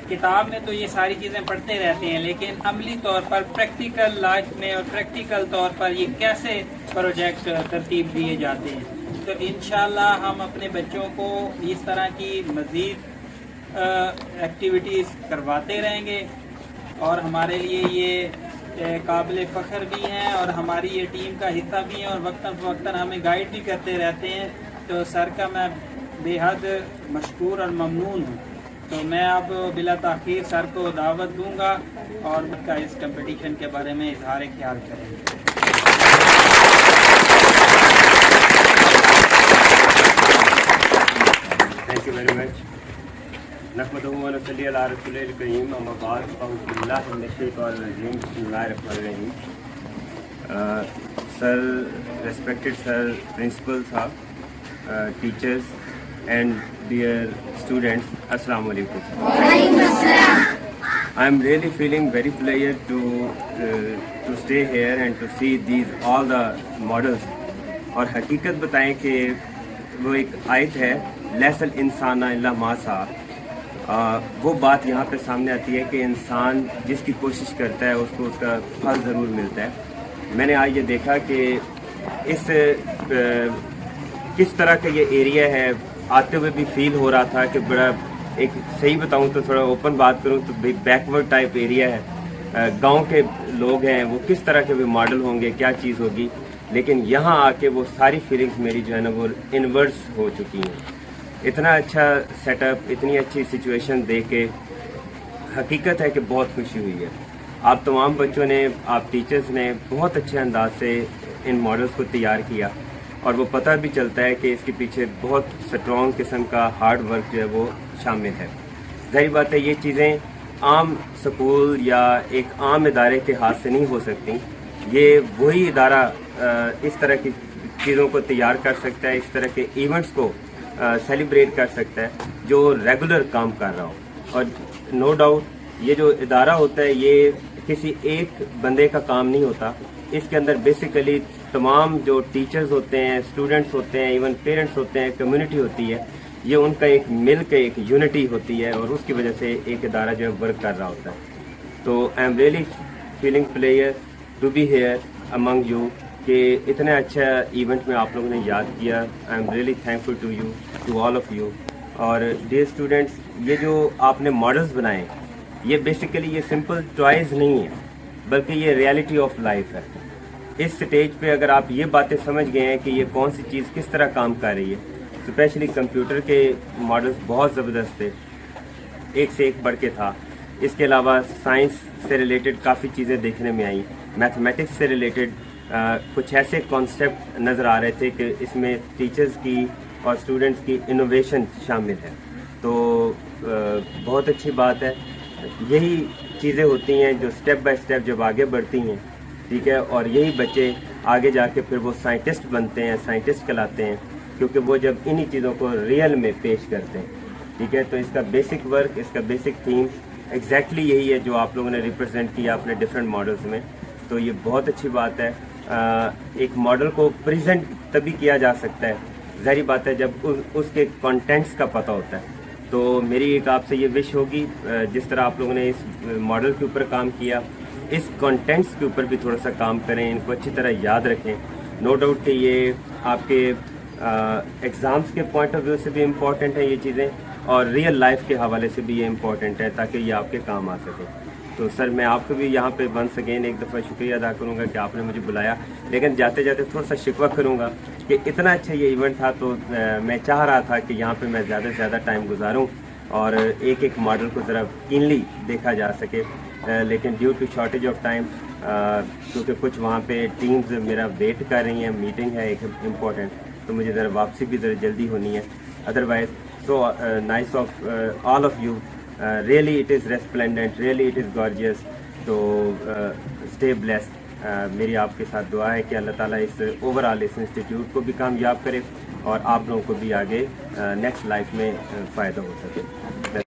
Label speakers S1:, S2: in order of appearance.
S1: کتاب میں تو یہ ساری چیزیں پڑھتے رہتے ہیں، لیکن عملی طور پر پریکٹیکل لائف میں اور پریکٹیکل طور پر یہ کیسے پروجیکٹ ترتیب دیے جاتے ہیں. تو انشاءاللہ ہم اپنے بچوں کو اس طرح کی مزید ایکٹیویٹیز کرواتے رہیں گے، اور ہمارے لیے یہ قابل فخر بھی ہیں اور ہماری یہ ٹیم کا حصہ بھی ہیں، اور وقتاً فوقتاً ہمیں گائیڈ بھی کرتے رہتے ہیں. تو سر کا میں بے حد مشکور اور ممنون ہوں. تو میں اب بلا تاخیر سر کو دعوت دوں گا اور ان کا اس کمپٹیشن کے بارے میں اظہار خیال کریں گے.
S2: Thank you very much. نحمدہ و نصلی علی رسول الکریم، اما بعد، اعوذ باللہ من الشیطان الرجیم، بسم اللہ الرحمن الرحیم. سر، ریسپیکٹڈ سر پرنسپل صاحب، ٹیچرز اینڈ ڈیئر اسٹوڈنٹس، السلام علیکم. I am really feeling very pleased to stay here and to see all the models. اور حقیقت بتائیں کہ وہ ایک آیت ہے، لیس الانسان الا ما سعی. وہ بات یہاں پہ سامنے آتی ہے کہ انسان جس کی کوشش کرتا ہے اس کو اس کا پھل ضرور ملتا ہے. میں نے آج یہ دیکھا کہ اس کس طرح کا یہ ایریا ہے، آتے ہوئے بھی فیل ہو رہا تھا کہ بڑا ایک صحیح بتاؤں تو تھوڑا اوپن بات کروں تو بیکورڈ ٹائپ ایریا ہے. گاؤں کے لوگ ہیں، وہ کس طرح کے بھی ماڈل ہوں گے، کیا چیز ہوگی، لیکن یہاں آ کے وہ ساری فیلنگز میری جو ہے نا وہ انورس ہو چکی ہیں. اتنا اچھا سیٹ اپ، اتنی اچھی سچویشن دیکھ کے حقیقت ہے کہ بہت خوشی ہوئی ہے. آپ تمام بچوں نے، آپ ٹیچرز نے بہت اچھے انداز سے ان ماڈلز کو تیار کیا، اور وہ پتہ بھی چلتا ہے کہ اس کے پیچھے بہت سٹرونگ قسم کا ہارڈ ورک جو ہے وہ شامل ہے. ظاہر بات ہے یہ چیزیں عام سکول یا ایک عام ادارے کے ہاتھ سے نہیں ہو سکتی. یہ وہی ادارہ اس طرح کی چیزوں کو تیار کر سکتا ہے، اس طرح کے ایونٹس کو سیلیبریٹ کر سکتا ہے جو ریگولر کام کر رہا ہو. اور نو ڈاؤٹ یہ جو ادارہ ہوتا ہے یہ کسی ایک بندے کا کام نہیں ہوتا. اس کے اندر بیسیکلی تمام جو ٹیچرز ہوتے ہیں، اسٹوڈنٹس ہوتے ہیں، ایون پیرنٹس ہوتے ہیں، کمیونٹی ہوتی ہے، یہ ان کا ایک مل کے ایک یونٹی ہوتی ہے، اور اس کی وجہ سے ایک ادارہ جو ہے ورک کر رہا ہوتا ہے. تو I am really feeling pleasure to be here among you, کہ اتنا اچھا ایونٹ میں آپ لوگوں نے یاد کیا. I am really thankful to you, to all of you. اور ڈیئر اسٹوڈنٹس، یہ جو آپ نے ماڈلز بنائے یہ بیسیکلی یہ سمپل ٹوائز نہیں ہے، بلکہ یہ ریالٹی آف لائف ہے. اس سٹیج پہ اگر آپ یہ باتیں سمجھ گئے ہیں کہ یہ کون سی چیز کس طرح کام کر رہی ہے، اسپیشلی کمپیوٹر کے ماڈلز بہت زبردست تھے، ایک سے ایک بڑھ کے تھا. اس کے علاوہ سائنس سے ریلیٹڈ کافی چیزیں دیکھنے میں آئیں، میتھمیٹکس سے ریلیٹڈ کچھ ایسے کانسیپٹ نظر آ رہے تھے کہ اس میں ٹیچرز کی اور اسٹوڈنٹس کی انوویشن شامل ہے. تو بہت اچھی بات ہے. یہی چیزیں ہوتی ہیں جو سٹیپ بائی سٹیپ جب آگے بڑھتی ہیں، ٹھیک ہے، اور یہی بچے آگے جا کے پھر وہ سائنٹسٹ بنتے ہیں، سائنٹسٹ کہلاتے ہیں، کیونکہ وہ جب انہی چیزوں کو ریئل میں پیش کرتے ہیں. ٹھیک ہے، تو اس کا بیسک ورک، اس کا بیسک تھیم ایگزیکٹلی یہی ہے جو آپ لوگوں نے ریپرزینٹ کیا اپنے ڈفرینٹ ماڈلز میں. تو یہ بہت اچھی بات ہے. ایک ماڈل کو پریزنٹ تبھی کیا جا سکتا ہے، ظاہری بات ہے جب اس کے کانٹینٹس کا پتہ ہوتا ہے. تو میری ایک آپ سے یہ وش ہوگی، جس طرح آپ لوگوں نے اس ماڈل کے اوپر کام کیا، اس کانٹینٹس کے اوپر بھی تھوڑا سا کام کریں، ان کو اچھی طرح یاد رکھیں. نو ڈاؤٹ کہ یہ آپ کے ایگزامس کے پوائنٹ آف ویو سے بھی امپورٹنٹ ہیں یہ چیزیں، اور ریئل لائف کے حوالے سے بھی یہ امپورٹنٹ ہے تاکہ یہ آپ کے کام آ سکے. تو سر میں آپ کو بھی یہاں پہ ونس اگین ایک دفعہ شکریہ ادا کروں گا کہ آپ نے مجھے بلایا، لیکن جاتے جاتے تھوڑا سا شکوہ کروں گا کہ اتنا اچھا یہ ایونٹ تھا تو میں چاہ رہا تھا کہ یہاں پہ میں زیادہ سے زیادہ ٹائم گزاروں اور ایک ایک ماڈل کو ذرا کینلی دیکھا جا سکے. لیکن due to shortage of time, کیونکہ کچھ وہاں پہ ٹیمز میرا ویٹ کر رہی ہیں، میٹنگ ہے ایک امپورٹنٹ، تو مجھے ذرا واپسی بھی ذرا جلدی ہونی ہے. Otherwise so nice of all of you. Really it is resplendent, really it is gorgeous. تو stay blessed. میری آپ کے ساتھ دعا ہے کہ اللہ تعالیٰ اس اوور آل اس انسٹیٹیوٹ کو بھی کامیاب کرے اور آپ لوگوں کو بھی آگے نیکسٹ لائف میں فائدہ ہو سکے.